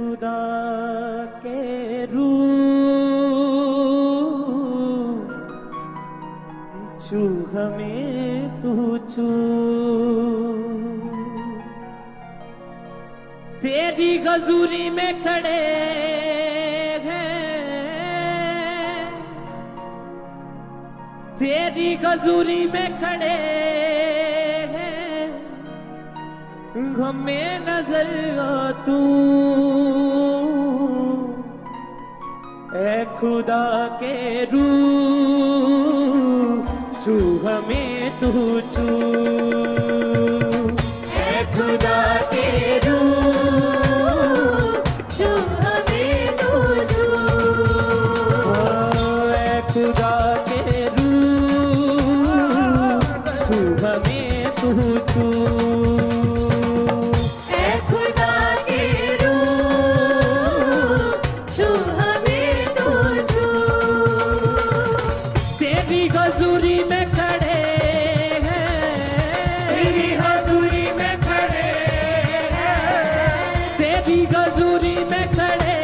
खुदा के रूह छू हमें तू छू। तेरी गजूरी में खड़े हैं, तेरी गजूरी में खड़े हैं, हमें नजर आ तू। ए खुदा के रूह छू हमें तू छू। ए खुदा के रूह छू हमें तू छू। ए खुदा के रूह छू हमें तू छू। हजूरी में खड़े हैं, तेरी हजूरी में खड़े हैं, तेरी हजूरी में खड़े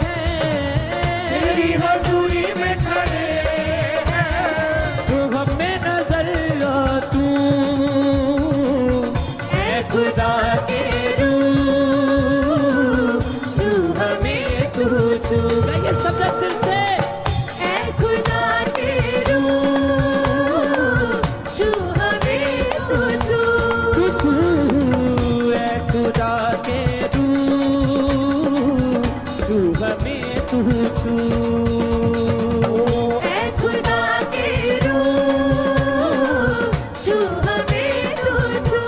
हैं, तेरी हजूरी में खड़े हैं, तू हमें नजर आ तू। ए खुदा के रूह छू हमें तू छू। ये सब दिल से तू छू। ए खुदा के रूह छू हमें तू छू।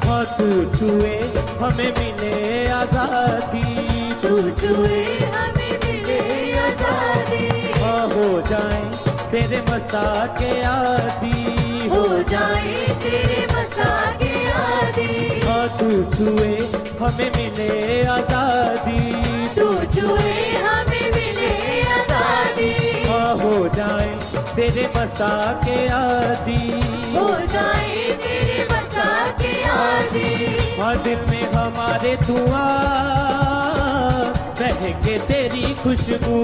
हाँ तू छुए हमें मिले आजादी, तू छुए हमें मिले आजादी। हाँ हो जाए तेरे मसा के आदी, हो जाए तेरे मसा के आदी। हाँ तू छुए हमें मिले आजादी, तू छुए हमें मिले आजादी। हाँ हो जाए तेरे मसा के आदी, हो जाए तेरे मसा के आदी। हाँ दिल में हमारे दुआ बहके तेरी खुशबू,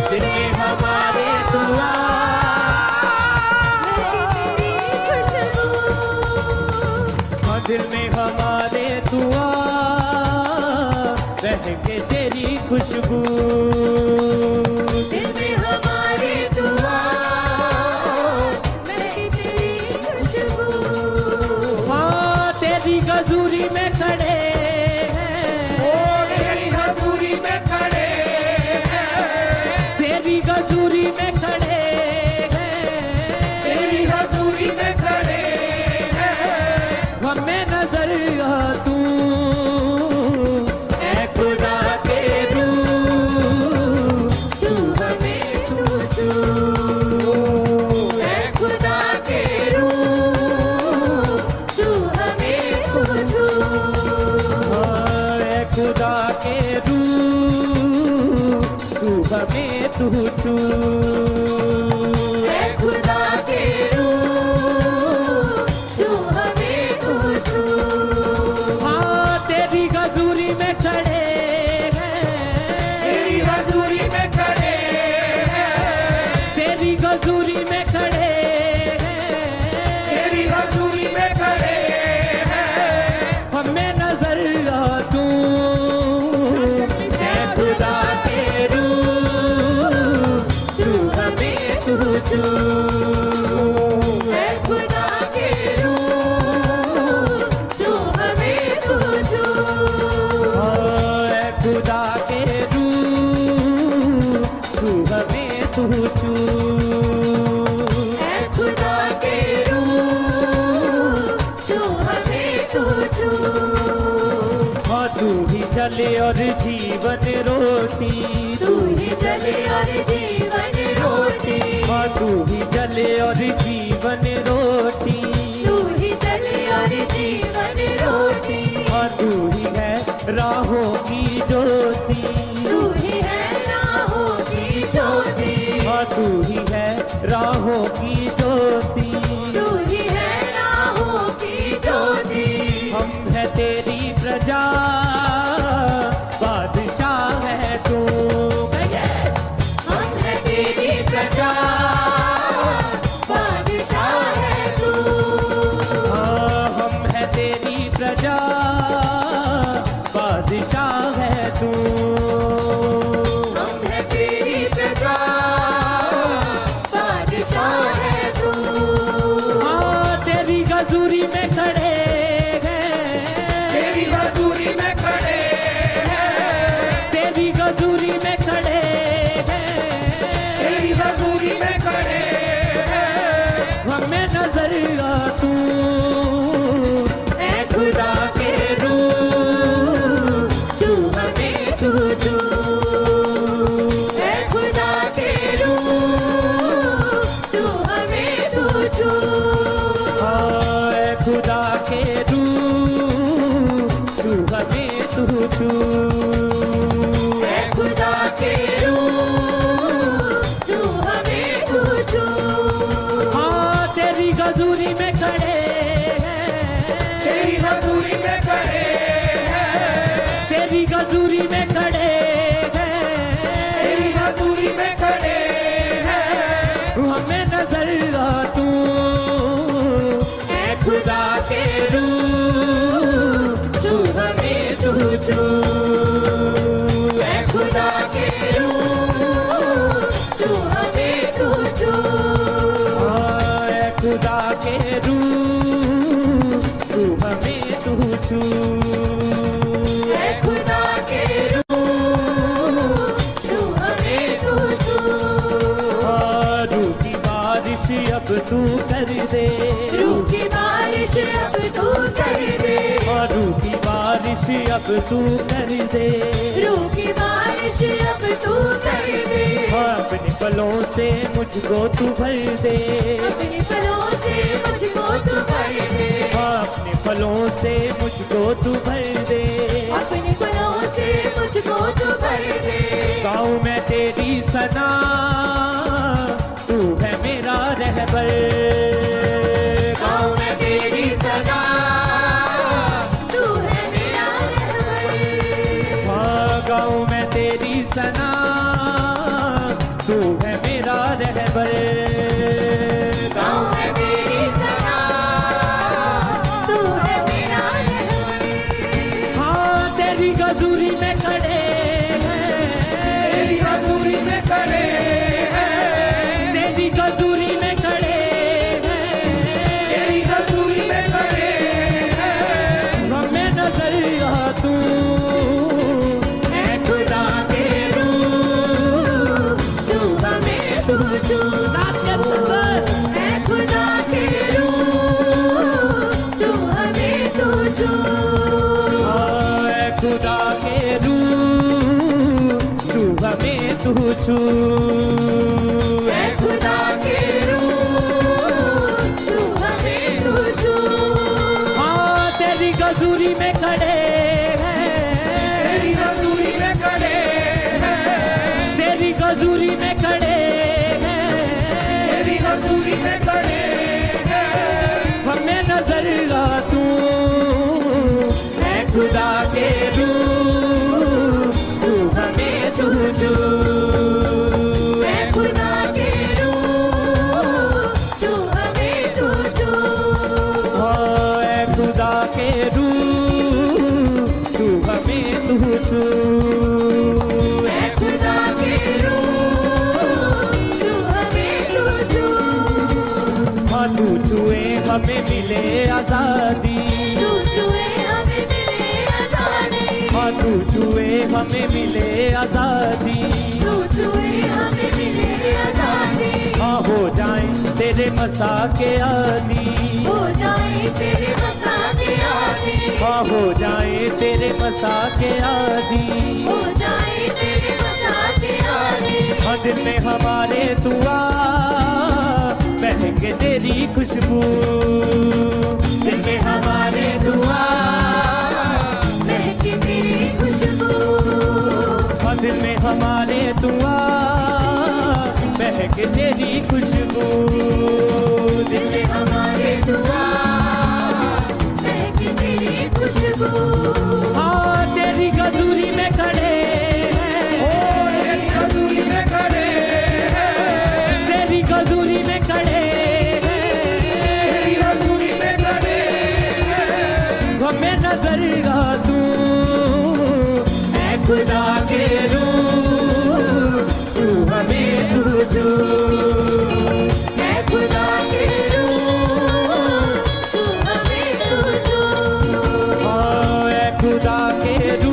दिल में हमारे दुआ तेरी खुशबू। हाँ दिल में हमारे दुआ बहके तेरी खुशबू, दिल में हमारे दुआ बहके तेरी खुशबू। हाँ तेरी गजूरी में खड़े हैं, ओ तेरी हजूरी में खड़े हैं, तेरी गजूरी में खड़े हैं, तेरी हजूरी में खड़े हैं, हमें नजर आ तू। खुदा के रूह छू हमें तू छू। ए खुदा के रूह छू हमें तू छू। हाँ तेरी गजूरी में खड़े हैं, तेरी हजूरी में खड़े हैं, तेरी गजूरी में खड़े हैं, तेरी हजूरी में खड़े हैं, हमें नजर आ तू। तू छू। ए खुदा के रूह छू हमें तू छू। ए खुदा के रूह छू हमें तू छू। ए खुदा के रूह छू हमें तू छू। हाँ तू ही जले और जीवन रोटी, तू ही जले और जीवन रोटी। हाँ तू ही जले और जीवन रोटी, तू ही जले और जीवन रोटी। हाँ तू ही है राहों की ज्योति, तू ही है राहों की ज्योति। हाँ तू ही है राहों की ज्योति, तू ही है राहों की ज्योति। हम है तेरी प्रजा, तू छू, है खुदा के रूह, छू हमें तू छू। रूह की बारिश अब तू कर दे, रूह की बारिश अब तू कर दे, रूह की बारिश अब तू कर दे, रूह की बारिश अब तू कर दे। अपने पलों से मुझको तू भर दे, अपने पलों से मुझको तू भर दे, अपने पलों से मुझको तू भर दे। अपने पलों से मुझको तू भर दे। गाँव में तेरी सना, तू है मेरा रहबर। गाँव में तेरी सदा, तू है मेरा रहबर। हाँ, गाँव में तेरी सना, तू है मेरा रहबर। गाँव में तेरी सदा, तू है मेरा रहबर। हाँ, तेरी गजूरी में खड़े हैं, तेरी हजूरी में खड़े हैं, तेरी गजूरी में खड़े हैं, तेरी हजूरी में खड़े हैं। हमें नजर आ तू है खुदा के रूह, छू हमें तू छू। रात के अंदर है खुदा के रूह, छू हमें तू छू। ऐ खुदा के रूह, तू हमें तू छू। है खुदा के रूह, छू हमें तू छू। हाँ, तेरी गजूरी में खड़े हैं, तेरी हजूरी में खड़े हैं, तेरी गजूरी में खड़े हैं, तेरी हजूरी में खड़े हैं। हमें नजर आ तू है खुदा के रूह, तू हमें तू छू। है खुदा के रूह, छू हमें तू छू। हाँ, ऐ खुदा के रूह, तू हमें तू छू। है खुदा के रूह, छू हमें तू छू। हाँ, तू छुए हमें मिले आजादी, तू छुए हमें मिले आजादी, हाँ, तू छुए हमें मिले आजादी। तू छुए हमें मिले आजादी। हाँ, हो जाए तेरे मसा के आदी, हो जाए तेरे मसा के आदी, हाँ, हो जाए तेरे मसा के आदी। हो जाए तेरे मसा के आदी। हाँ, दिल में हमारे दुआ महके तेरी खुशबू, दिल में हमारे दुआ, महके तेरी खुशबू। हाँ, दिल में हमारे दुआ महके तेरी खुशबू, दिल में हमारे दुआ, महके तेरी खुशबू। हाँ, तेरी गजूरी में खड़े हैं, तेरी हजूरी में खड़े हैं, तेरी गजूरी में खड़े हैं, तेरी हजूरी में खड़े हैं। हमें नजर आ तू है खुदा के रूह, तू हमें तू छू। है खुदा के रूह, छू हमें तू छू। हाँ, ऐ खुदा के रूह,